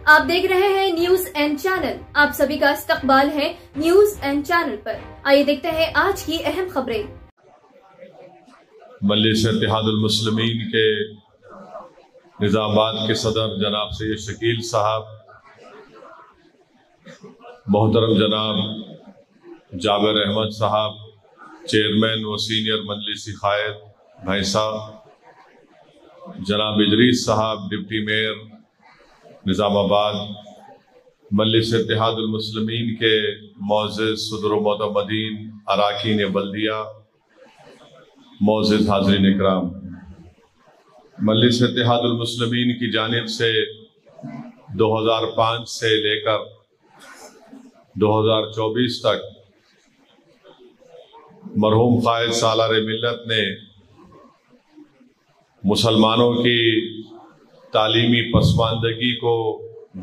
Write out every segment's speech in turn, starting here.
आप देख रहे हैं न्यूज एंड चैनल। आप सभी का इस्तकबाल है न्यूज एंड चैनल पर। आइए देखते हैं आज की अहम खबरें। मजलिस इत्तेहादुल मुस्लिमीन के निज़ामाबाद के सदर जनाब सैयद शकील साहब, मोहतरम जनाब जाबिर अहमद साहब, चेयरमैन व सीनियर मजलिसी कायद भैंसा, जनाब इदरीस साहब डिप्टी मेयर निज़ामाबाद, मजलिस इत्तेहादुल मुस्लिमीन के मोअज़्ज़िज़ सदर व मोतमदीन अराकीन बल्दिया, मोअज़्ज़िज़ हाज़रीन इकराम, मजलिस इत्तेहादुल मुस्लिमीन की जानिब से 2005 से लेकर 2024 तक मरहूम क़ायद सालार मिल्लत ने मुसलमानों की तालीमी पसमानदगी को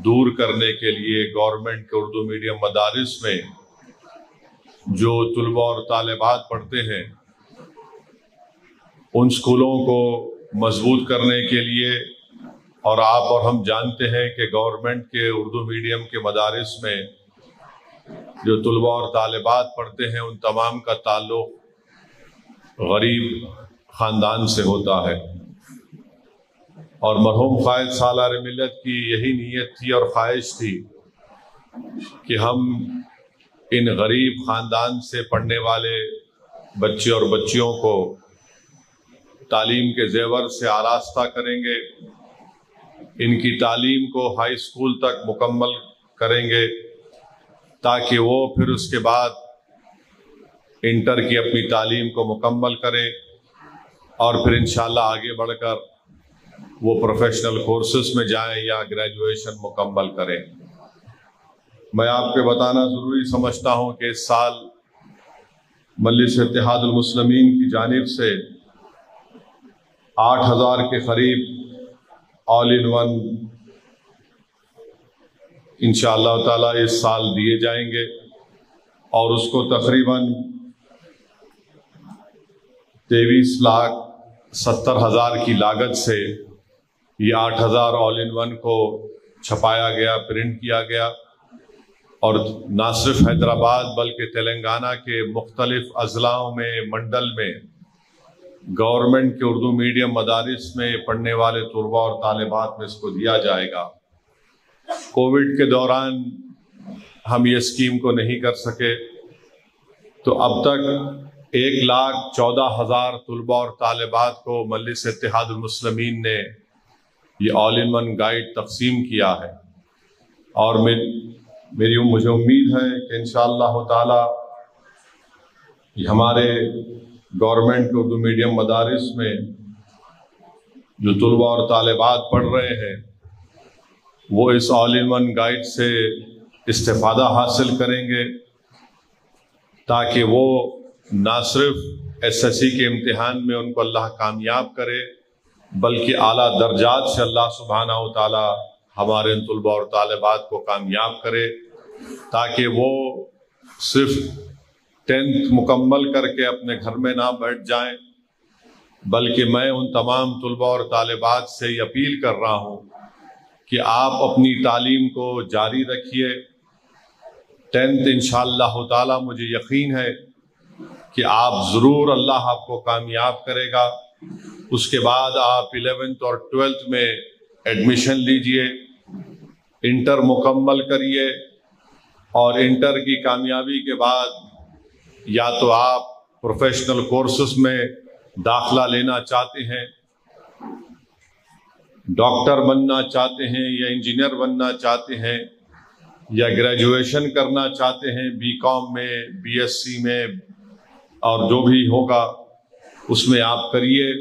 दूर करने के लिए गवर्नमेंट के उर्दू मीडियम मदारिस में जो तुलबा और तालिबात पढ़ते हैं उन स्कूलों को मजबूत करने के लिए, और आप और हम जानते हैं कि गवर्नमेंट के उर्दू मीडियम के मदारिस में जो तुलबा और तालिबात पढ़ते हैं उन तमाम का ताल्लुक़ गरीब ख़ानदान से होता है। और मरहूम क़ायद सालार मिल्लत की यही नीयत थी और ख्वाहिश थी कि हम इन गरीब ख़ानदान से पढ़ने वाले बच्चे और बच्चियों को तालीम के ज़ेवर से आरास्ता करेंगे, इनकी तालीम को हाई स्कूल तक मुकम्मल करेंगे ताकि वो फिर उसके बाद इंटर की अपनी तालीम को मुकम्मल करें और फिर इंशाअल्लाह आगे बढ़कर वो प्रोफेशनल कोर्सेस में जाएं या ग्रेजुएशन मुकम्मल करें। मैं आपको बताना ज़रूरी समझता हूँ कि इस साल मजलिस इत्तेहादुल मुस्लिमीन की जानिब से 8000 के करीब ऑल इन वन इंशाअल्लाह ताला इस साल दिए जाएंगे और उसको तकरीबन 23,70,000 की लागत से ये 8000 ऑल इन वन को छपाया गया, प्रिंट किया गया और ना सिर्फ हैदराबाद बल्कि तेलंगाना के मुख्तलिफ अजलाओं में, मंडल में गवर्नमेंट के उर्दू मीडियम मदारिस में पढ़ने वाले तुलबा और तालिबात में इसको दिया जाएगा। कोविड के दौरान हम ये स्कीम को नहीं कर सके तो अब तक 1,14,000 तुलबा और तालिबात को मजलिस इत्तेहादुल मुस्लिमीन ने ये ऑल इन वन गाइड तक़सीम किया है और मुझे उम्मीद है कि इंशाअल्लाह ताला हमारे गवर्नमेंट के उर्दू मीडियम मदारिस में जो तुलबा और तालिबात पढ़ रहे हैं वो इस ऑल इन वन गाइड से इस्तेफादा हासिल करेंगे ताकि वो ना सिर्फ SSC के इम्तिहान में उनको अल्लाह कामयाब करे बल्कि आला दर्जात से अल्लाह सुब्हानहू व तआला हमारे तुलबा और तालिबात को कामयाब करे ताकि वो सिर्फ 10th मुकम्मल करके अपने घर में ना बैठ जाएं, बल्कि मैं उन तमाम तुलबा और तालिबात से ये अपील कर रहा हूँ कि आप अपनी तालीम को जारी रखिए। 10th इंशाअल्लाह ताला मुझे यकीन है कि आप ज़रूर अल्लाह आपको कामयाब करेगा। उसके बाद आप 11th और 12th में एडमिशन लीजिए, इंटर मुकम्मल करिए और इंटर की कामयाबी के बाद या तो आप प्रोफेशनल कोर्सेस में दाखिला लेना चाहते हैं, डॉक्टर बनना चाहते हैं या इंजीनियर बनना चाहते हैं या ग्रेजुएशन करना चाहते हैं BCom में, BSc में और जो भी होगा उसमें आप करिए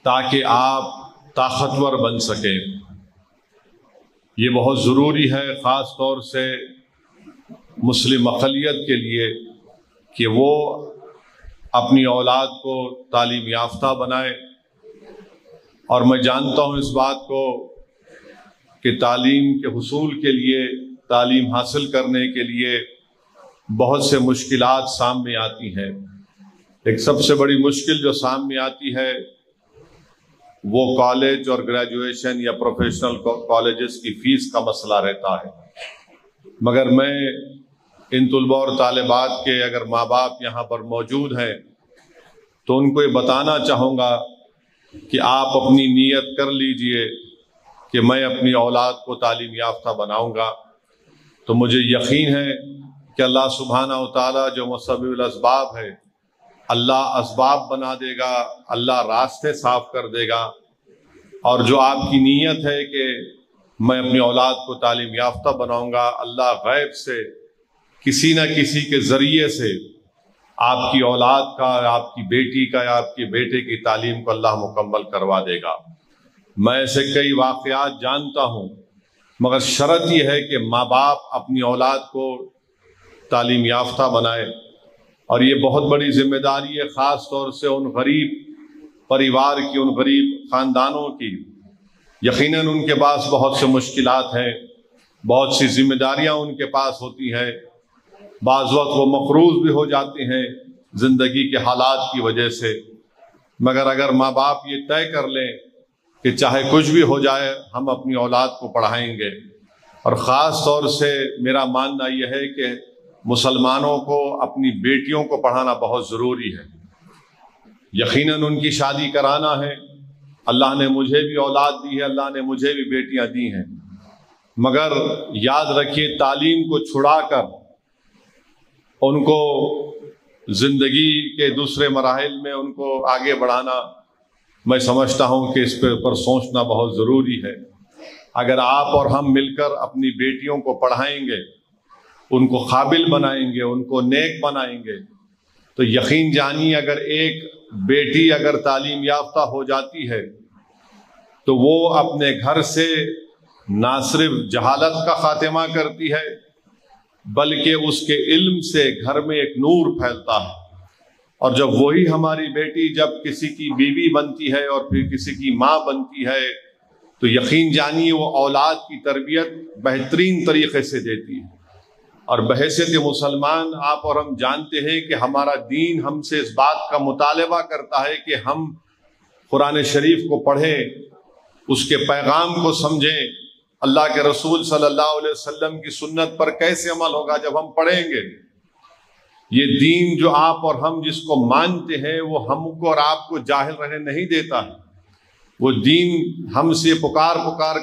ताकि आप ताकतवर बन सकें। ये बहुत ज़रूरी है ख़ास तौर से मुस्लिम अक़लियत के लिए कि वो अपनी औलाद को तालीम याफ्ता बनाए। और मैं जानता हूँ इस बात को कि तालीम के हुसूल के लिए, तालीम हासिल करने के लिए बहुत से मुश्किलात सामने आती हैं। एक सबसे बड़ी मुश्किल जो सामने आती है وہ کالج اور گریجویشن یا پروفیشنل کالجز کی فیس کا مسئلہ رہتا ہے، مگر میں ان طلباء اور طالبات کے اگر ماں باپ یہاں پر موجود ہیں تو ان کو یہ بتانا چاہوں گا کہ آپ اپنی نیت کر لیجئے کہ میں اپنی اولاد کو تعلیم یافتہ بناؤں گا، تو مجھے یقین ہے کہ اللہ سبحانہ و تعالیٰ جو مسبب الاسباب ہے، اللہ اسباب بنا دے گا، اللہ راستے صاف کر دے گا، اور جو آپ کی نیت ہے کہ میں اپنی اولاد کو تعلیم یافتہ بناؤں گا، اللہ غیب سے کسی نہ کسی کے ذریعے سے آپ کی اولاد کا، آپ کی بیٹی کا یا آپ کے بیٹے کی تعلیم کو اللہ مکمل کروا دے گا۔ میں ایسے کئی واقعات جانتا ہوں، مگر شرط یہ ہے کہ ماں باپ اپنی اولاد کو تعلیم یافتہ بنائے، اور یہ بہت بڑی ذمہ داری ہے، خاص طور سے ان غریب پریوار کی، ان غریب خاندانوں کی۔ یقیناً ان کے پاس بہت سے مشکلات ہیں، بہت سی ذمہ داریاں ان کے پاس ہوتی ہیں، بعض وقت وہ مقروض بھی ہو جاتے ہیں زندگی کے حالات کی وجہ سے، مگر اگر ماں باپ یہ طے کر لیں کہ چاہے کچھ بھی ہو جائے ہم اپنی اولاد کو پڑھائیں گے، اور خاص طور سے میرا ماننا یہ ہے کہ مسلمانوں کو اپنی بیٹیوں کو پڑھانا بہت ضروری ہے۔ یقیناً ان کی شادی کرانا ہے، اللہ نے مجھے بھی اولاد دی ہے، اللہ نے مجھے بھی بیٹیاں دی ہیں، مگر یاد رکھیے تعلیم کو چھڑا کر ان کو زندگی کے دوسرے مراحل میں ان کو آگے بڑھانا، میں سمجھتا ہوں کہ اس پر سوچنا بہت ضروری ہے۔ اگر آپ اور ہم مل کر اپنی بیٹیوں کو پڑھائیں گے، ان کو قابل بنائیں گے، ان کو نیک بنائیں گے، تو یقین جانیے اگر ایک بیٹی اگر تعلیم یافتہ ہو جاتی ہے تو وہ اپنے گھر سے نہ صرف جہالت کا خاتمہ کرتی ہے بلکہ اس کے علم سے گھر میں ایک نور پھیلتا ہے، اور جب وہی ہماری بیٹی جب کسی کی بیوی بنتی ہے اور پھر کسی کی ماں بنتی ہے تو یقین جانیے وہ اولاد کی تربیت بہترین طریقے سے دیتی ہے۔ اور بحیثیت مسلمان آپ اور ہم جانتے ہیں کہ ہمارا دین ہم سے اس بات کا مطالبہ کرتا ہے کہ ہم قرآن شریف کو پڑھیں، اس کے پیغام کو سمجھیں، اللہ کے رسول صلی اللہ علیہ وسلم کی سنت پر کیسے عمل ہوگا جب ہم پڑھیں گے۔ یہ دین جو آپ اور ہم جس کو مانتے ہیں وہ ہم کو اور آپ کو جاہل رہنے نہیں دیتا ہے، وہ دین ہم سے پکار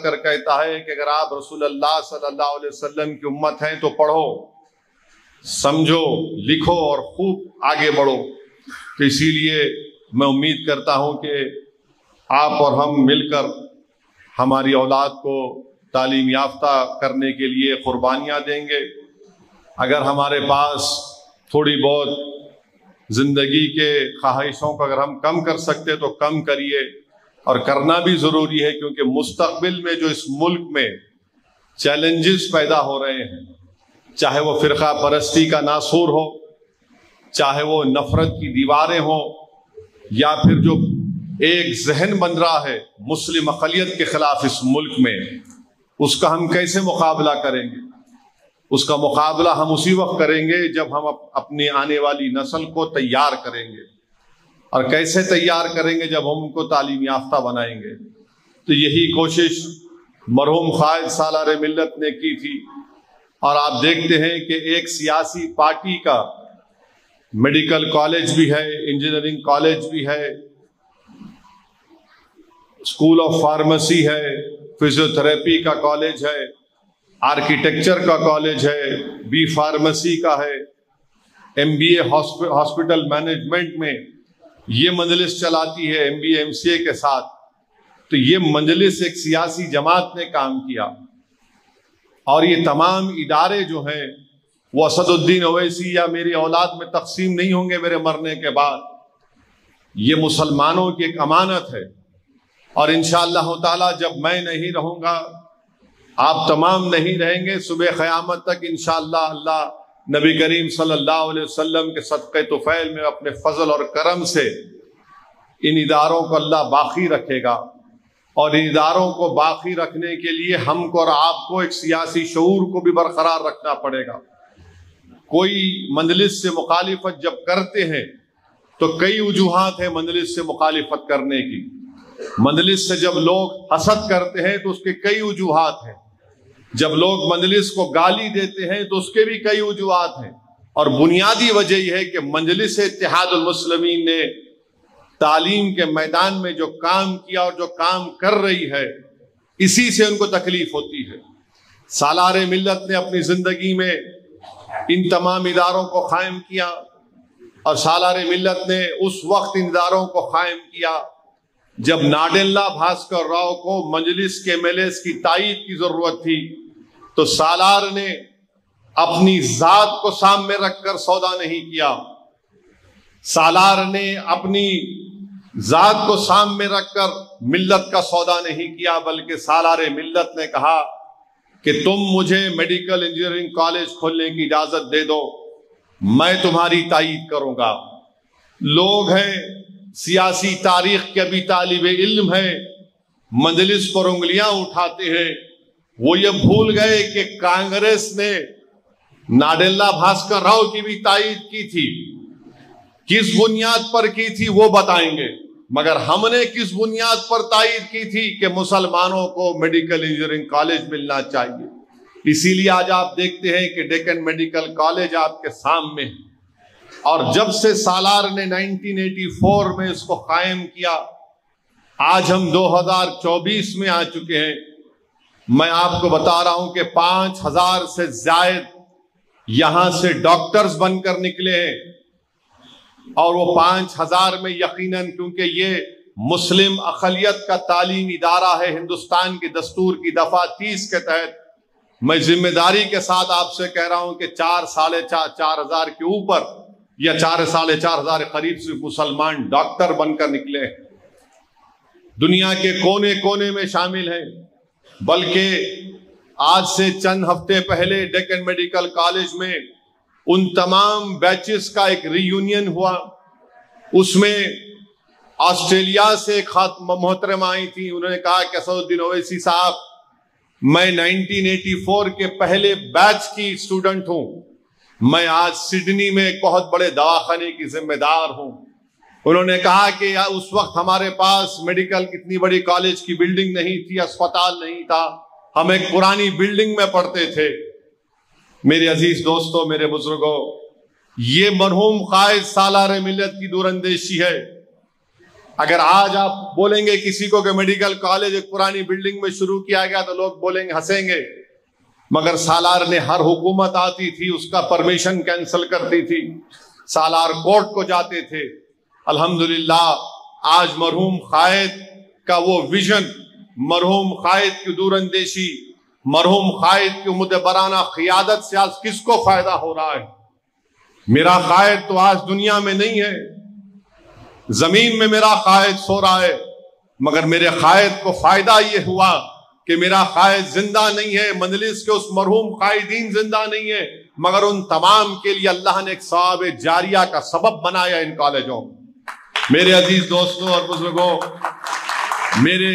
کر کہتا ہے کہ اگر آپ رسول اللہ صلی اللہ علیہ وسلم کی امت ہیں تو پڑھو، سمجھو، لکھو اور خوب آگے بڑھو۔ تو اسی لیے میں امید کرتا ہوں کہ آپ اور ہم مل کر ہماری اولاد کو تعلیم یافتہ کرنے کے لیے قربانیاں دیں گے۔ اگر ہمارے پاس تھوڑی بہت زندگی کے خواہشوں کو اگر ہم کم کر سکتے تو کم کریے، اور کرنا بھی ضروری ہے، کیونکہ مستقبل میں جو اس ملک میں چیلنجز پیدا ہو رہے ہیں، چاہے وہ فرقہ پرستی کا ناسور ہو، چاہے وہ نفرت کی دیواریں ہوں، یا پھر جو ایک ذہن بن رہا ہے مسلم اقلیت کے خلاف اس ملک میں، اس کا ہم کیسے مقابلہ کریں گے؟ اس کا مقابلہ ہم اسی وقت کریں گے جب ہم اپنی آنے والی نسل کو تیار کریں گے، اور کیسے تیار کریں گے؟ جب ہم ان کو تعلیم یافتہ بنائیں گے۔ تو یہی کوشش مرحوم قائد سالار ملت نے کی تھی، اور آپ دیکھتے ہیں کہ ایک سیاسی پارٹی کا میڈیکل کالج بھی ہے، انجینئرنگ کالج بھی ہے، اسکول آف فارمیسی ہے، فزیوتھراپی کا کالج ہے، آرکیٹیکچر کا کالج ہے، بی فارمیسی کا ہے، MBA ہاسپٹل مینجمنٹ میں یہ مجلس چلاتی ہے MBA MCA کے ساتھ۔ تو یہ مجلس ایک سیاسی جماعت نے کام کیا، اور یہ تمام ادارے جو ہیں وہ اسد الدین اویسی یا میری اولاد میں تقسیم نہیں ہوں گے میرے مرنے کے بعد۔ یہ مسلمانوں کی ایک امانت ہے، اور انشاءاللہ تعالی جب میں نہیں رہوں گا، آپ تمام نہیں رہیں گے، صبح قیامت تک انشاءاللہ اللہ نبی کریم صلی اللہ علیہ وسلم کے صدقہ طفیل میں اپنے فضل اور کرم سے ان اداروں کو اللہ باقی رکھے گا، اور ان اداروں کو باقی رکھنے کے لیے ہم کو اور آپ کو ایک سیاسی شعور کو بھی برقرار رکھنا پڑے گا۔ کوئی مجلس سے مخالفت جب کرتے ہیں تو کئی وجوہات ہیں مجلس سے مخالفت کرنے کی، مجلس سے جب لوگ حسد کرتے ہیں تو اس کے کئی وجوہات ہیں، جب لوگ مجلس کو گالی دیتے ہیں تو اس کے بھی کئی وجوہات ہیں، اور بنیادی وجہ یہ ہے کہ مجلس اتحاد المسلمین نے تعلیم کے میدان میں جو کام کیا اور جو کام کر رہی ہے، اسی سے ان کو تکلیف ہوتی ہے۔ سالار ملت نے اپنی زندگی میں ان تمام اداروں کو قائم کیا، اور سالار ملت نے اس وقت ان اداروں کو قائم کیا جب ناڈیلا بھاسکر راؤ کو مجلس کے ایم ایل ایز کی تائید کی ضرورت تھی، تو سالار نے اپنی ذات کو سامنے رکھ کر سودا نہیں کیا، سالار نے اپنی ذات کو سامنے رکھ کر ملت کا سودا نہیں کیا، بلکہ سالار ملت نے کہا کہ تم مجھے میڈیکل انجینئرنگ کالج کھولنے کی اجازت دے دو، میں تمہاری تائید کروں گا۔ لوگ ہیں سیاسی تاریخ کے بھی طالب علم ہیں، مجلس پر انگلیاں اٹھاتے ہیں، وہ یہ بھول گئے کہ کانگریس نے ناڈیلا بھاسکر راؤ کی بھی تائید کی تھی، کس بنیاد پر کی تھی وہ بتائیں گے، مگر ہم نے کس بنیاد پر تائید کی تھی کہ مسلمانوں کو میڈیکل انجینئرنگ کالج ملنا چاہیے۔ اسی لیے آج آپ دیکھتے ہیں کہ ڈیکن میڈیکل کالج آپ کے سامنے ہے، اور جب سے سالار نے 1984 میں اس کو قائم کیا، آج ہم 2024 میں آ چکے ہیں، میں آپ کو بتا رہا ہوں کہ 5000 سے زائد یہاں سے ڈاکٹرز بن کر نکلے ہیں، اور وہ 5000 میں یقیناً، کیونکہ یہ مسلم اقلیت کا تعلیمی ادارہ ہے، ہندوستان کی دستور کی دفعہ 30 کے تحت میں ذمہ داری کے ساتھ آپ سے کہہ رہا ہوں کہ 4,500 کے اوپر یا 4,500 قریب سے مسلمان ڈاکٹر بن کر نکلے ہیں، دنیا کے کونے کونے میں شامل ہیں۔ بلکہ آج سے چند ہفتے پہلے ڈیکن میڈیکل کالج میں ان تمام بیچز کا ایک ری یونین ہوا، اس میں آسٹریلیا سے ایک محترمہ آئی تھی، انہوں نے کہا کہ اسد الدین اویسی صاحب، میں 1984 کے پہلے بیچ کی اسٹوڈنٹ ہوں، میں آج سڈنی میں ایک بہت بڑے دواخانے کی ذمہ دار ہوں۔ انہوں نے کہا کہ اس وقت ہمارے پاس میڈیکل اتنی بڑی کالج کی بلڈنگ نہیں تھی، اسپتال نہیں تھا، ہم ایک پرانی بلڈنگ میں پڑھتے تھے۔ میرے عزیز دوستو، میرے بزرگوں، یہ مرحوم قائد سالار ملت کی دور اندیشی ہے۔ اگر آج آپ بولیں گے کسی کو کہ میڈیکل کالج ایک پرانی بلڈنگ میں شروع کیا گیا تو لوگ بولیں گے، ہنسیں گے، مگر سالار نے ہر حکومت آتی تھی اس کا پرمیشن کینسل کرتی تھی، سالار کورٹ کو جاتے تھے۔ الحمدللہ آج مرحوم قائد کا وہ ویژن، مرحوم قائد کی دور اندیشی، مرحوم قائد کی مدبرانہ قیادت سے آج کس کو فائدہ ہو رہا ہے؟ میرا قائد تو آج دنیا میں نہیں ہے، زمین میں میرا قائد سو رہا ہے، مگر میرے قائد کو فائدہ یہ ہوا کہ میرا قائد زندہ نہیں ہے، مجلس کے اس مرحوم قائدین زندہ نہیں ہے، مگر ان تمام کے لیے اللہ نے ایک ثواب جاریہ کا سبب بنایا ان کالجوں۔ میرے عزیز دوستوں اور بزرگوں، میرے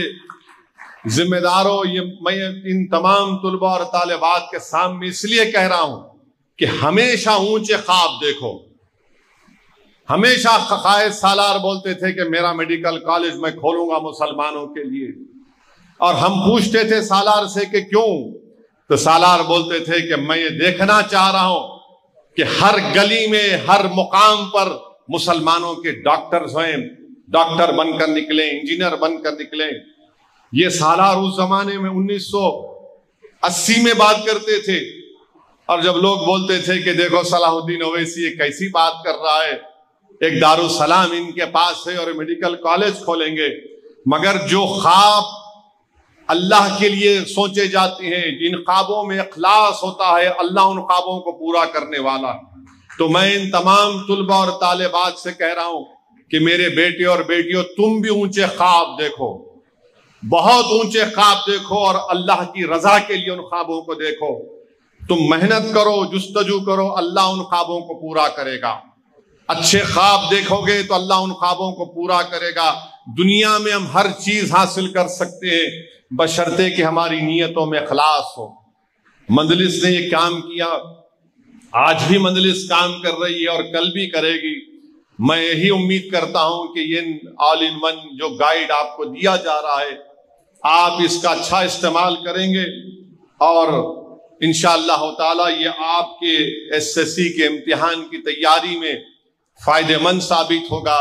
ذمہ داروں، میں ان تمام طلباء اور طالبات کے سامنے اس لیے کہہ رہا ہوں کہ ہمیشہ اونچے خواب دیکھو۔ ہمیشہ قائد سالار بولتے تھے کہ میرا میڈیکل کالج میں کھولوں گا مسلمانوں کے لیے، اور ہم پوچھتے تھے سالار سے کہ کیوں؟ تو سالار بولتے تھے کہ میں یہ دیکھنا چاہ رہا ہوں کہ ہر گلی میں، ہر مقام پر مسلمانوں کے ڈاکٹرز ہیں، ڈاکٹر بن کر نکلیں، انجینئر بن کر نکلیں۔ یہ سالار اس زمانے میں 1980 میں بات کرتے تھے، اور جب لوگ بولتے تھے کہ دیکھو صلاح الدین اویسی یہ کیسی بات کر رہا ہے، ایک دارالسلام ان کے پاس ہے اور میڈیکل کالج کھولیں گے، مگر جو خواب اللہ کے لیے سوچے جاتے ہیں، جن خوابوں میں اخلاص ہوتا ہے، اللہ ان خوابوں کو پورا کرنے والا۔ تو میں ان تمام طلباء اور طالبات سے کہہ رہا ہوں کہ میرے بیٹے اور بیٹیوں، تم بھی اونچے خواب دیکھو، بہت اونچے خواب دیکھو، اور اللہ کی رضا کے لیے ان خوابوں کو دیکھو۔ تم محنت کرو، جستجو کرو، اللہ ان خوابوں کو پورا کرے گا۔ اچھے خواب دیکھو گے تو اللہ ان خوابوں کو پورا کرے گا۔ دنیا میں ہم ہر چیز حاصل کر سکتے ہیں بشرطے کہ ہماری نیتوں میں اخلاص ہو۔ مجلس نے یہ کام کیا، آج بھی مجلس کام کر رہی ہے اور کل بھی کرے گی۔ मैं यही उम्मीद करता हूं कि ये ऑल इन वन जो गाइड आपको दिया जा रहा है, आप इसका अच्छा इस्तेमाल करेंगे और इंशाअल्लाह ताला ये आपके एसएससी के इम्तिहान की तैयारी में फायदेमंद साबित होगा।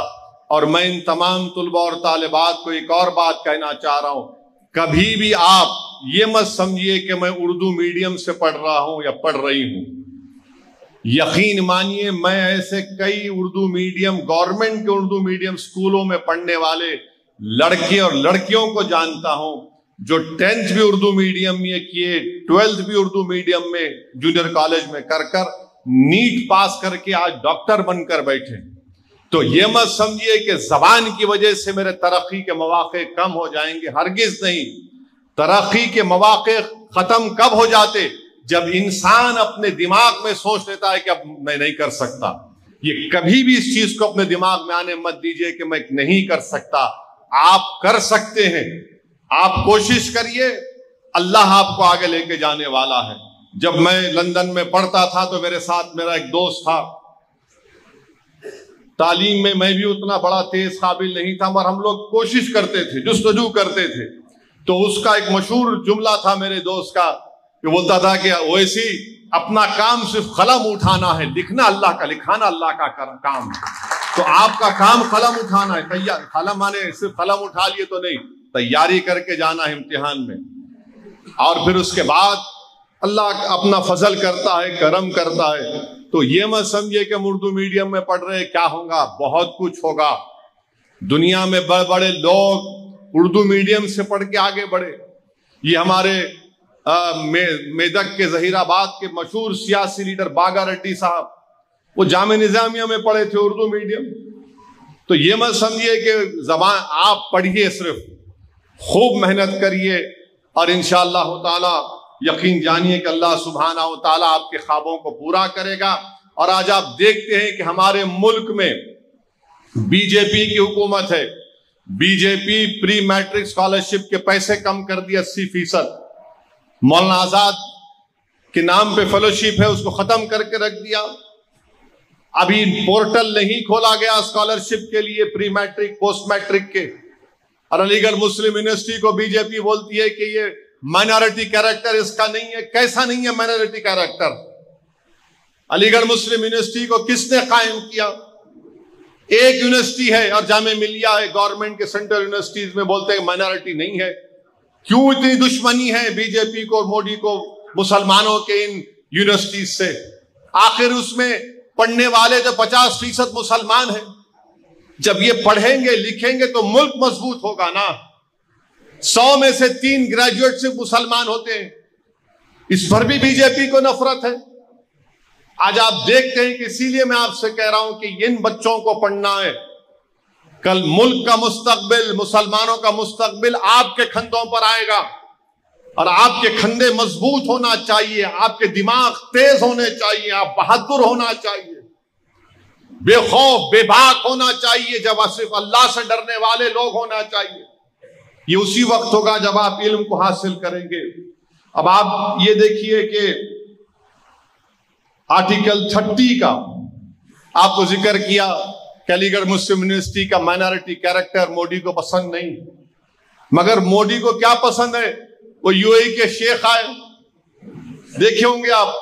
और मैं इन तमाम तुलबा और तालिबात को एक और बात कहना चाह रहा हूं, कभी भी आप ये मत समझिए कि मैं उर्दू मीडियम से पढ़ रहा हूं या पढ़ रही हूं। यकीन मानिए, मैं ऐसे कई उर्दू मीडियम, गवर्नमेंट के उर्दू मीडियम स्कूलों में पढ़ने वाले लड़के और लड़कियों को जानता हूं जो 10th भी उर्दू मीडियम में किए, 12th भी उर्दू मीडियम में जूनियर कॉलेज में कर नीट पास करके आज डॉक्टर बनकर बैठे। तो ये मत समझिए कि जबान की वजह से मेरे तरक्की के मौके कम हो जाएंगे, हरगिज नहीं। तरक्की के मौके खत्म कब हो जाते? जब इंसान अपने दिमाग में सोच लेता है कि अब मैं नहीं कर सकता। ये कभी भी इस चीज को अपने दिमाग में आने मत दीजिए कि मैं नहीं कर सकता। आप कर सकते हैं, आप कोशिश करिए, अल्लाह आपको आगे लेके जाने वाला है। जब मैं लंदन में पढ़ता था तो मेरे साथ मेरा एक दोस्त था, तालीम में मैं भी उतना बड़ा तेज काबिल नहीं था, मगर हम लोग कोशिश करते थे, जुस्तजू करते थे। तो उसका एक मशहूर जुमला था मेरे दोस्त का, कि बोलता था कि ओवैसी अपना काम सिर्फ कलम उठाना है, लिखना अल्लाह का, लिखाना अल्लाह का काम। तो आपका काम कलम उठाना है, तैयार कलम माने सिर्फ कलम उठा लिए तो नहीं, तैयारी करके जाना है इम्तिहान में। और फिर उसके बाद अल्लाह अपना फजल करता है, करम करता है। तो ये मत समझिए कि हम उर्दू मीडियम में पढ़ रहे क्या होगा, बहुत कुछ होगा। दुनिया में बड़े बड़े लोग उर्दू मीडियम से पढ़ के आगे बढ़े। ये हमारे मेदक के जहीराबाद के मशहूर सियासी लीडर बागा रेड्डी साहब, वो जामे निजामिया में पढ़े थे उर्दू मीडियम। तो ये मत समझिए कि जबान आप पढ़िए, सिर्फ खूब मेहनत करिए और इंशाअल्लाह ताला यकीन जानिए कि अल्लाह सुब्हाना व ताला आपके ख्वाबों को पूरा करेगा। और आज आप देखते हैं कि हमारे मुल्क में बीजेपी की हुकूमत है। बीजेपी प्री मैट्रिक स्कॉलरशिप के पैसे कम कर दिए 80%। मौलाना आजाद के नाम पे फेलोशिप है, उसको खत्म करके रख दिया। अभी पोर्टल नहीं खोला गया स्कॉलरशिप के लिए, प्री मैट्रिक पोस्ट मैट्रिक के। और अलीगढ़ मुस्लिम यूनिवर्सिटी को बीजेपी बोलती है कि ये माइनॉरिटी कैरेक्टर इसका नहीं है। कैसा नहीं है माइनॉरिटी कैरेक्टर? अलीगढ़ मुस्लिम यूनिवर्सिटी को किसने कायम किया? एक यूनिवर्सिटी है और जामे मिलिया है, गवर्नमेंट के सेंट्रल यूनिवर्सिटीज में बोलते हैं माइनॉरिटी नहीं है। क्यों इतनी दुश्मनी है बीजेपी को, मोदी को मुसलमानों के इन यूनिवर्सिटीज से? आखिर उसमें पढ़ने वाले तो 50% मुसलमान हैं। जब ये पढ़ेंगे लिखेंगे तो मुल्क मजबूत होगा ना। 100 में से 3 ग्रेजुएट सिर्फ मुसलमान होते हैं। इस पर भी बीजेपी को नफरत है। आज आप देखते हैं कि इसीलिए मैं आपसे कह रहा हूं कि इन बच्चों को पढ़ना है। कल मुल्क का मुस्तकबिल, मुसलमानों का मुस्तकबिल आपके कंधों पर आएगा और आपके कंधे मजबूत होना चाहिए, आपके दिमाग तेज होने चाहिए, आप बहादुर होना चाहिए, बेखौफ बेबाक होना चाहिए, जब सिर्फ अल्लाह से डरने वाले लोग होना चाहिए। ये उसी वक्त होगा जब आप इल्म को हासिल करेंगे। अब आप ये देखिए कि आर्टिकल 30 का आपको जिक्र किया कि अलीगढ़ मुस्लिम यूनिवर्सिटी का माइनॉरिटी कैरेक्टर मोदी को पसंद नहीं। मगर मोदी को क्या पसंद है? वो यूएई के शेख आए, देखे होंगे आप,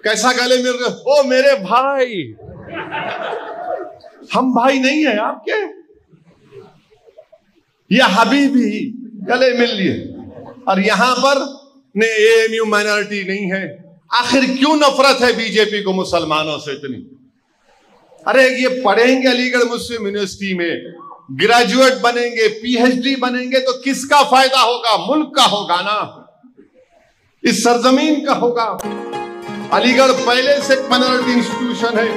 कैसा गले मिल रहे, ओ मेरे भाई, हम भाई नहीं है आपके, ये हबीबी, गले मिल लिए। और यहां पर ने एएमयू माइनॉरिटी नहीं है। आखिर क्यों नफरत है बीजेपी को मुसलमानों से इतनी? अरे ये पढ़ेंगे अलीगढ़ मुस्लिम यूनिवर्सिटी में, ग्रेजुएट बनेंगे, पीएचडी बनेंगे तो किसका फायदा होगा? मुल्क का होगा ना, इस सरजमीन का होगा। अलीगढ़ पहले से एक माइनॉरिटी इंस्टीट्यूशन है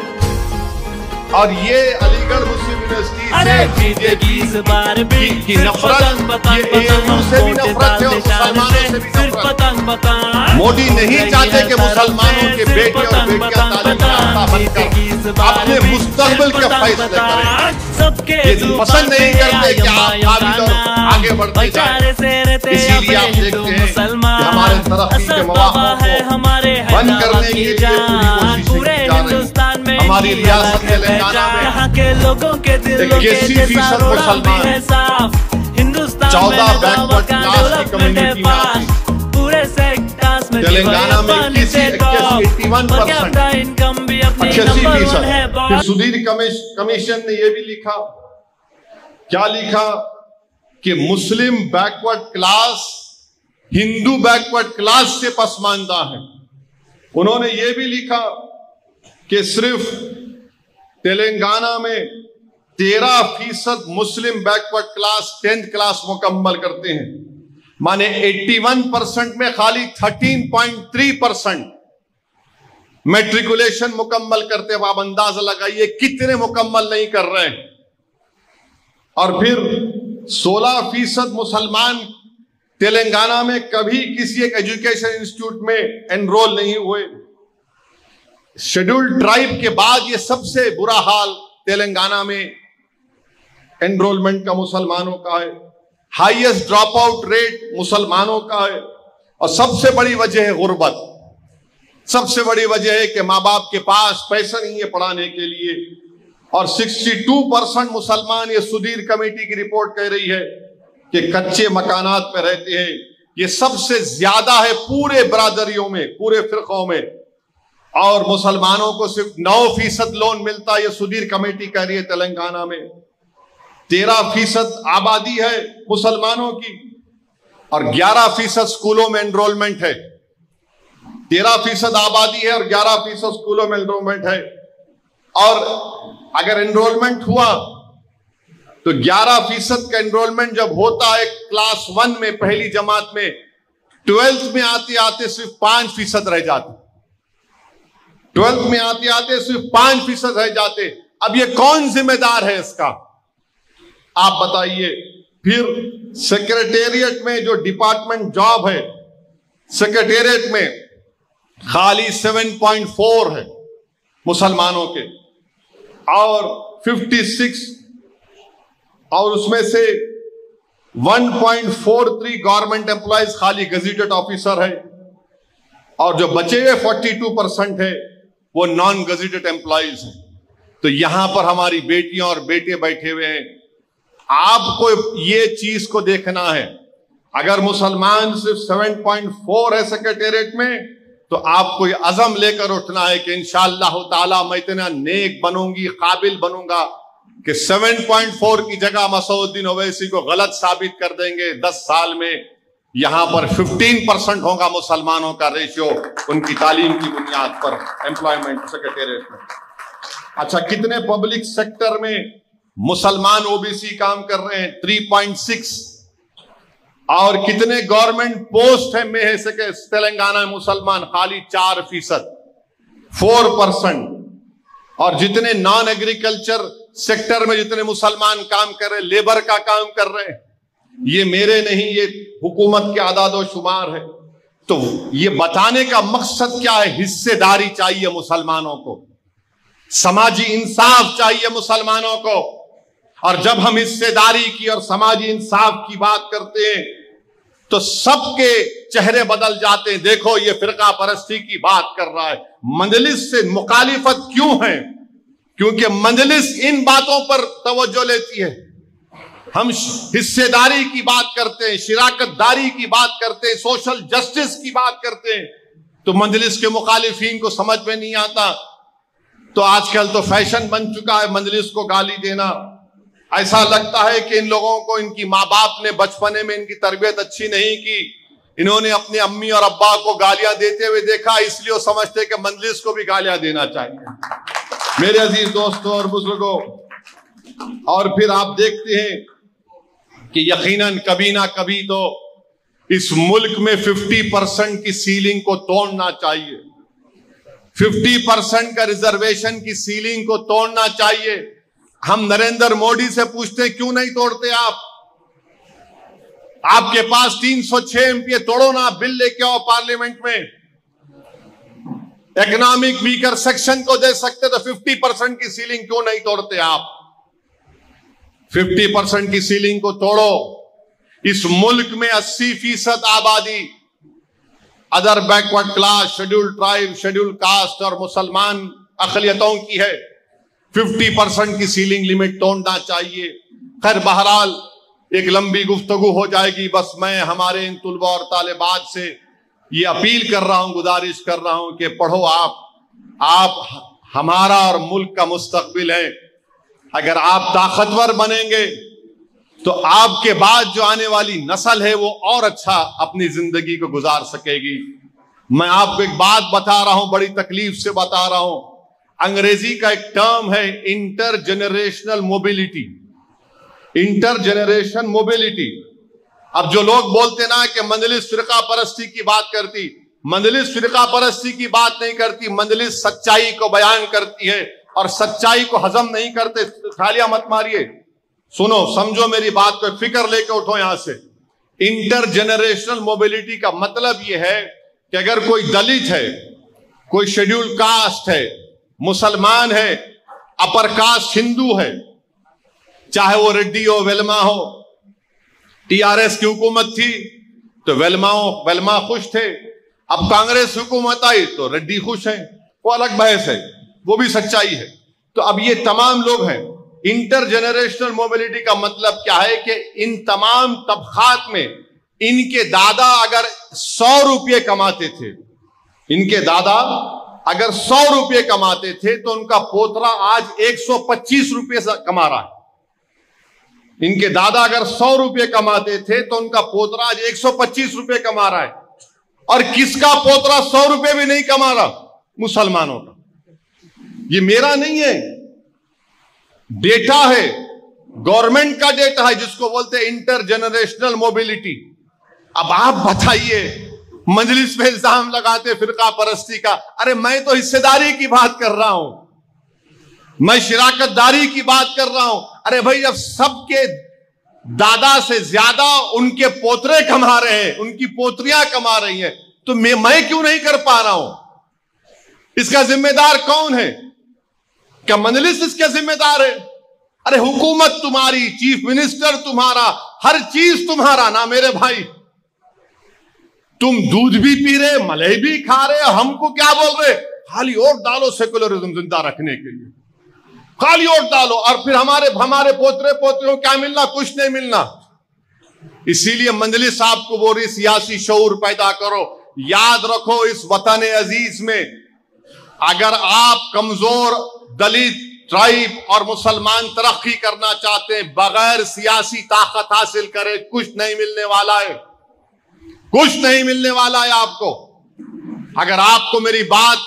और ये अलीगढ़ मुस्लिम यूनिवर्सिटी से बीजेपी की नफरत, ये एएमयू से भी नफरत है और मुसलमानों से भी नफरत। मोदी नहीं चाहते कि मुसलमानों के बेटे और बेटियां तालीम याफ्ता बनकर अपने मुस्तकबिल के फैसले करें। ये पसंद नहीं करते कि आप काबिल और आगे बढ़ते जाएं। इसीलिए आप देखते हैं कि हमारे तरक्की के मौकों को बंद करने के लिए पूरी कोशिश की जा रही है। हमारी रियासत तेलंगाना में यहाँ के लोगों के दिलों के 81% मुसलमान, है साफ। हिंदुस्तान 14 बैकवर्ड क्लास की कम्युनिटी में आती है। पूरे सेक्टर्स में तेलंगाना में 81% इनकम भी अपनी 88%। फिर सुधीर कमीशन ने यह भी लिखा, क्या लिखा कि मुस्लिम backward class Hindu backward class से पसमानदा है। उन्होंने यह भी लिखा कि सिर्फ तेलंगाना में 13% मुस्लिम बैकवर्ड क्लास 10th क्लास मुकम्मल करते हैं, माने 81% में खाली 13.3% मैट्रिकुलेशन मुकम्मल करते हैं। आप अंदाजा लगाइए कितने मुकम्मल नहीं कर रहे हैं। और फिर 16% मुसलमान तेलंगाना में कभी किसी एक एजुकेशन इंस्टीट्यूट में एनरोल नहीं हुए। शेड्यूल्ड ट्राइब के बाद ये सबसे बुरा हाल तेलंगाना में एनरोलमेंट का मुसलमानों का है। हाईएस्ट ड्रॉप आउट रेट मुसलमानों का है। और सबसे बड़ी वजह है गुर्बत। सबसे बड़ी वजह है कि माँ बाप के पास पैसा नहीं है पढ़ाने के लिए। और 62% मुसलमान, ये सुधीर कमेटी की रिपोर्ट कह रही है कि कच्चे मकानात में रहते हैं। ये सबसे ज्यादा है पूरे बरादरियों में, पूरे फिरकों में। और मुसलमानों को सिर्फ 9% लोन मिलता है, ये सुधीर कमेटी कह रही है। तेलंगाना में 13% आबादी है मुसलमानों की और 11% स्कूलों में एनरोलमेंट है। 13% आबादी है और 11% स्कूलों में एनरोलमेंट है। और अगर एनरोलमेंट हुआ तो 11% का एनरोलमेंट जब होता है क्लास 1 में, पहली जमात में, 12th में आते आते सिर्फ 5% रह जाते। 12th में आते आते सिर्फ 5% रह जाते। अब ये कौन जिम्मेदार है इसका, आप बताइए। फिर सेक्रेटेरिएट में जो डिपार्टमेंट जॉब है, सेक्रेटेरिएट में खाली 7.4 है मुसलमानों के और 56, और उसमें से 1.43 गवर्नमेंट एम्प्लॉयज खाली गजेटेड ऑफिसर है। और जो बचे हुए 42% है वो नॉन गजेटेड एम्प्लॉयज हैं। तो यहां पर हमारी बेटियां और बेटे बैठे हुए हैं। आपको ये चीज को देखना है। अगर मुसलमान सिर्फ 7.4 है सेक्रेटेरिएट में, तो आपको ये अज़म लेकर उठना है कि इंशाअल्लाह ताला मैं इतना नेक बनूंगी, काबिल बनूंगा कि 7.4 की जगह मसूदुद्दीन ओवैसी को गलत साबित कर देंगे। 10 साल में यहां पर 15% होगा मुसलमानों का रेशियो उनकी तालीम की बुनियाद पर एम्प्लॉयमेंट सेक्रेटेरिएट में। अच्छा, कितने पब्लिक सेक्टर में मुसलमान ओबीसी काम कर रहे हैं? 3.6। और कितने गवर्नमेंट पोस्ट है में से के तेलंगाना में मुसलमान? खाली 4%, 4%। और जितने नॉन एग्रीकल्चर सेक्टर में जितने मुसलमान काम कर रहे हैं, लेबर का काम कर रहे हैं, ये मेरे नहीं, ये हुकूमत के आदाद शुमार है। तो ये बताने का मकसद क्या है? हिस्सेदारी चाहिए मुसलमानों को, समाजी इंसाफ चाहिए मुसलमानों को। और जब हम हिस्सेदारी की और समाजी इंसाफ की बात करते हैं तो सबके चेहरे बदल जाते हैं। देखो, ये फिरका परस्ती की बात कर रहा है, मजलिस से मुखालिफत क्यों है? क्योंकि मजलिस इन बातों पर तवज्जो लेती है। हम हिस्सेदारी की बात करते हैं, शिराकतदारी की बात करते हैं, सोशल जस्टिस की बात करते हैं, तो मजलिस के मुखालिफिन को समझ में नहीं आता। तो आजकल तो फैशन बन चुका है मजलिस को गाली देना। ऐसा लगता है कि इन लोगों को इनकी माँ बाप ने बचपने में इनकी तरबियत अच्छी नहीं की, इन्होंने अपने अम्मी और अब्बा को गालियां देते हुए देखा, इसलिए वो समझते कि मजलिस को भी गालियां देना चाहिए। मेरे अजीज दोस्तों और बुजुर्गों, और फिर आप देखते हैं कि यकीनन कभी ना कभी तो इस मुल्क में 50% की सीलिंग को तोड़ना चाहिए। 50% का रिजर्वेशन की सीलिंग को तोड़ना चाहिए। हम नरेंद्र मोदी से पूछते हैं, क्यों नहीं तोड़ते आप? आपके पास 306 एमपी, तोड़ो ना, बिल लेके आओ पार्लियामेंट में। इकोनॉमिक वीकर सेक्शन को दे सकते तो 50% की सीलिंग क्यों नहीं तोड़ते आप? 50% की सीलिंग को तोड़ो। इस मुल्क में 80% आबादी other backward class, scheduled tribe, scheduled caste और मुसलमान अकलियतों की है। 50% की सीलिंग लिमिट तोड़ना चाहिए। खैर बहरहाल एक लंबी गुफ्तगू हो जाएगी। बस मैं हमारे इन तुलबा और तालिबात से ये अपील कर रहा हूं, गुजारिश कर रहा हूं कि पढ़ो। आप हमारा और मुल्क का मुस्तकबिल है। अगर आप ताकतवर बनेंगे तो आपके बाद जो आने वाली नस्ल है वो और अच्छा अपनी जिंदगी को गुजार सकेगी। मैं आपको एक बात बता रहा हूं, बड़ी तकलीफ से बता रहा हूं। अंग्रेजी का एक टर्म है inter generational mobility, inter generation mobility. अब जो लोग बोलते ना कि मंजलिस फिरका परस्ती की बात करती, मंजलिस फिरका परस्ती की बात नहीं करती, मंजलिस सच्चाई को बयान करती है और सच्चाई को हजम नहीं करते। तालियां मत मारिए, सुनो समझो मेरी बात को, फिक्र लेके उठो यहां से। इंटर जनरेशनल मोबिलिटी का मतलब यह है कि अगर कोई दलित है, कोई शेड्यूल कास्ट है, मुसलमान है, अपर कास्ट हिंदू है, चाहे वो रेड्डी हो, वेलमा हो। टीआरएस की हुकूमत थी तो वेलमा खुश थे, अब कांग्रेस हुकूमत आई तो रेड्डी खुश है, वो अलग बहस है, वो भी सच्चाई है। तो अब ये तमाम लोग हैं। इंटर जनरेशनल मोबिलिटी का मतलब क्या है कि इन तमाम तबकात में इनके दादा अगर 100 रुपये कमाते थे, इनके दादा अगर 100 रुपये कमाते थे तो उनका पोतरा आज 125 रुपये कमा रहा है। इनके दादा अगर 100 रुपये कमाते थे तो उनका पोतरा आज 125 रुपये कमा रहा है। और किसका पोतरा 100 रुपये भी नहीं कमा रहा? मुसलमानों का। ये मेरा नहीं है, डेटा है, गवर्नमेंट का डेटा है, जिसको बोलते हैं इंटर जनरेशनल मोबिलिटी। अब आप बताइए, मजलिस में इल्जाम लगाते फिरका परस्ती का। अरे मैं तो हिस्सेदारी की बात कर रहा हूं, मैं शिराकतदारी की बात कर रहा हूं। अरे भाई, जब सबके दादा से ज्यादा उनके पोतरे कमा रहे हैं, उनकी पोतरियां कमा रही हैं, तो मैं क्यों नहीं कर पा रहा हूं? इसका जिम्मेदार कौन है? क्या मजलिस इसके जिम्मेदार है? अरे हुकूमत तुम्हारी, चीफ मिनिस्टर तुम्हारा, हर चीज तुम्हारा ना मेरे भाई। तुम दूध भी पी रहे, मलाई भी खा रहे, हमको क्या बोल रहे? खाली वोट डालो सेकुलरिज्म जिंदा रखने के लिए, खाली वोट डालो। और फिर हमारे पोतरे पोतरियों क्या मिलना? कुछ नहीं मिलना। इसीलिए मजलिस आपको बोल रही, सियासी शऊर पैदा करो। याद रखो, इस वतन अजीज में अगर आप कमजोर दलित, ट्राइब और मुसलमान तरक्की करना चाहते हैं, बगैर सियासी ताकत हासिल करे कुछ नहीं मिलने वाला है, कुछ नहीं मिलने वाला है आपको। अगर आपको मेरी बात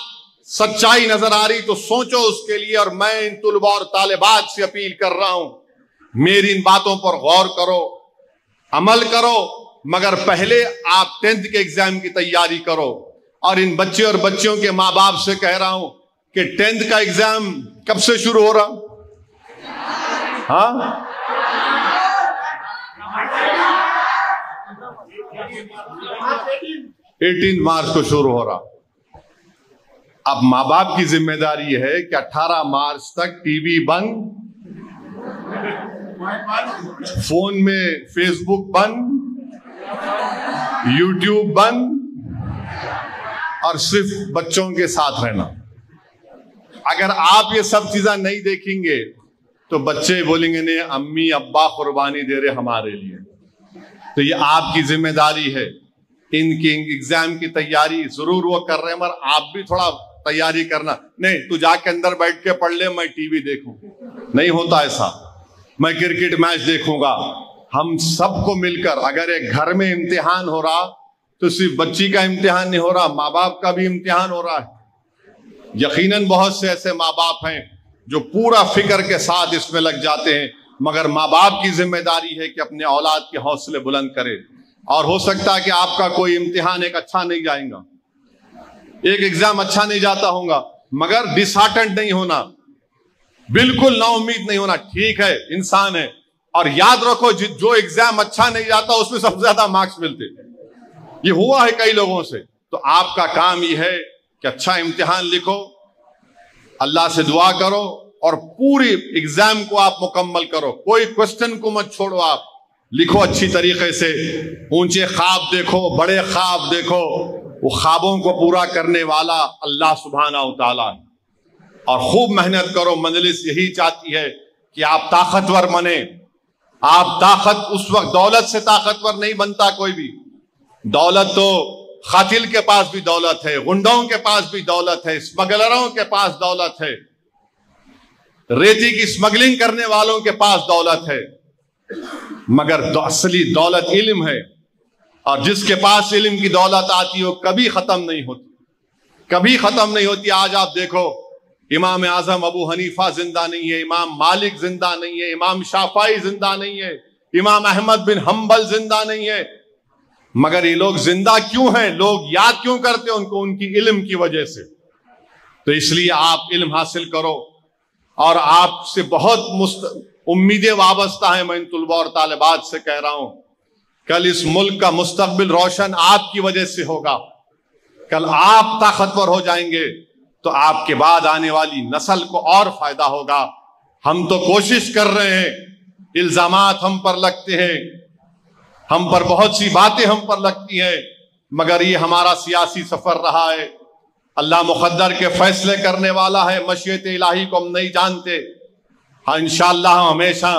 सच्चाई नजर आ रही तो सोचो उसके लिए। और मैं इन तुलबा और तालिबात से अपील कर रहा हूं, मेरी इन बातों पर गौर करो, अमल करो, मगर पहले आप 10th के एग्जाम की तैयारी करो। और इन बच्चे और बच्चियों के मां बाप से कह रहा हूं कि 10th का एग्जाम कब से शुरू हो रहा? हाँ, 18 मार्च को शुरू हो रहा। अब माँ बाप की जिम्मेदारी है कि 18 मार्च तक टीवी बंद, फोन में फेसबुक बंद, यूट्यूब बंद, और सिर्फ बच्चों के साथ रहना। अगर आप ये सब चीजें नहीं देखेंगे तो बच्चे बोलेंगे नहीं, अम्मी अब्बा कुर्बानी दे रहे हमारे लिए। तो ये आपकी जिम्मेदारी है। इनकी एग्जाम की तैयारी जरूर वो कर रहे हैं, मगर आप भी थोड़ा तैयारी करना। नहीं तू जाके अंदर बैठ के पढ़ ले, मैं टीवी देखूं, नहीं होता ऐसा। मैं क्रिकेट मैच देखूंगा। हम सबको मिलकर, अगर एक घर में इम्तिहान हो रहा तो सिर्फ बच्ची का इम्तिहान नहीं हो रहा, माँ बाप का भी इम्तिहान हो रहा है। यकीनन बहुत से ऐसे माँ बाप हैं जो पूरा फिक्र के साथ इसमें लग जाते हैं, मगर माँ बाप की जिम्मेदारी है कि अपने औलाद के हौसले बुलंद करे। और हो सकता है कि आपका कोई इम्तिहान एक अच्छा नहीं जाएगा, एक एग्जाम अच्छा नहीं जाता होगा, मगर डिसहार्टेंड नहीं होना, बिल्कुल ना उम्मीद नहीं होना। ठीक है, इंसान है। और याद रखो, जो एग्जाम अच्छा नहीं जाता उसमें सबसे ज्यादा मार्क्स मिलते, ये हुआ है कई लोगों से। तो आपका काम ये है कि अच्छा इम्तिहान लिखो, अल्लाह से दुआ करो और पूरी एग्जाम को आप मुकम्मल करो। कोई क्वेश्चन को मत छोड़ो, आप लिखो अच्छी तरीके से, ऊंचे ख्वाब देखो, बड़े ख्वाब देखो। वो ख्वाबों को पूरा करने वाला अल्लाह सुब्हानहू तआला है। اور خوب محنت کرو. مجلس یہی چاہتی ہے کہ آپ طاقتور بنے. آپ اس وقت دولت سے طاقتور نہیں بنتا کوئی بھی. دولت تو قاتل کے پاس بھی دولت ہے, غنڈوں کے پاس بھی دولت ہے, اسمگلروں کے پاس دولت ہے, ریتی کی اسمگلنگ کرنے والوں کے پاس دولت ہے, مگر اصلی دولت علم ہے. اور جس کے پاس علم کی دولت آتی ہے وہ کبھی ختم نہیں ہوتی, کبھی ختم نہیں ہوتی. آج آپ دیکھو امام اعظم ابو حنیفہ زندہ نہیں ہے, امام مالک زندہ نہیں ہے, امام شافعی زندہ نہیں ہے, امام احمد بن حنبل زندہ نہیں ہے. مگر یہ لوگ زندہ کیوں ہیں؟ لوگ یاد کیوں کرتے ہیں ان کو؟ ان کی علم کی وجہ سے. تو اس لیے آپ علم حاصل کرو. اور آپ سے بہت امیدیں وابستہ ہیں. میں ان طلباء اور طالبات سے کہہ رہا ہوں, کل اس ملک کا مستقبل روشن آپ کی وجہ سے ہوگا. کل آپ طاقتور ہو جائیں گے تو آپ کے بعد آنے والی نسل کو اور فائدہ ہوگا. ہم تو کوشش کر رہے ہیں, الزامات ہم پر لگتے ہیں, ہم پر بہت سی باتیں ہم پر لگتی ہیں, مگر یہ ہمارا سیاسی سفر رہا ہے. اللہ مقدر کے فیصلے کرنے والا ہے, مشیت الہی کو ہم نہیں جانتے. ہاں انشاءاللہ ہم ہمیشہ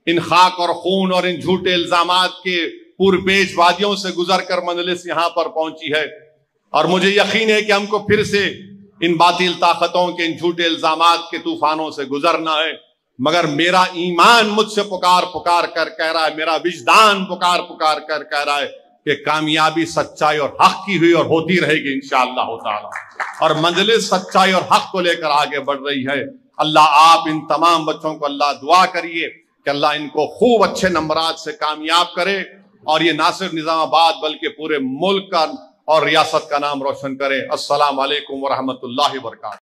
ان خاک اور خون اور ان جھوٹے الزامات کے پرپیچ وادیوں سے گزر کر مجلس یہاں پر پہنچی ہے. اور مجھے یقین ہے کہ ہم کو پھر سے ان باطل طاقتوں کے ان جھوٹے الزامات کے طوفانوں سے گزرنا ہے. مگر میرا ایمان مجھ سے پکار کر کہہ رہا ہے, میرا وجدان پکار کر کہہ رہا ہے کہ کامیابی سچائی اور حق کی ہوئی اور ہوتی رہے گی انشاءاللہ تعالی. اور مجلس سچائی اور حق کو لے کر آگے بڑھ رہی ہے. اللہ آپ ان تمام بچوں کو اللہ دعا کریے کہ اللہ ان کو خوب اچھے نمبرات سے کامیاب کرے, اور یہ نہ صرف نظام آباد بلکہ پورے ملک کا اور ریاست کا نام روشن کرے. السلام علیکم ورحمۃ اللہ وبرکاتہ.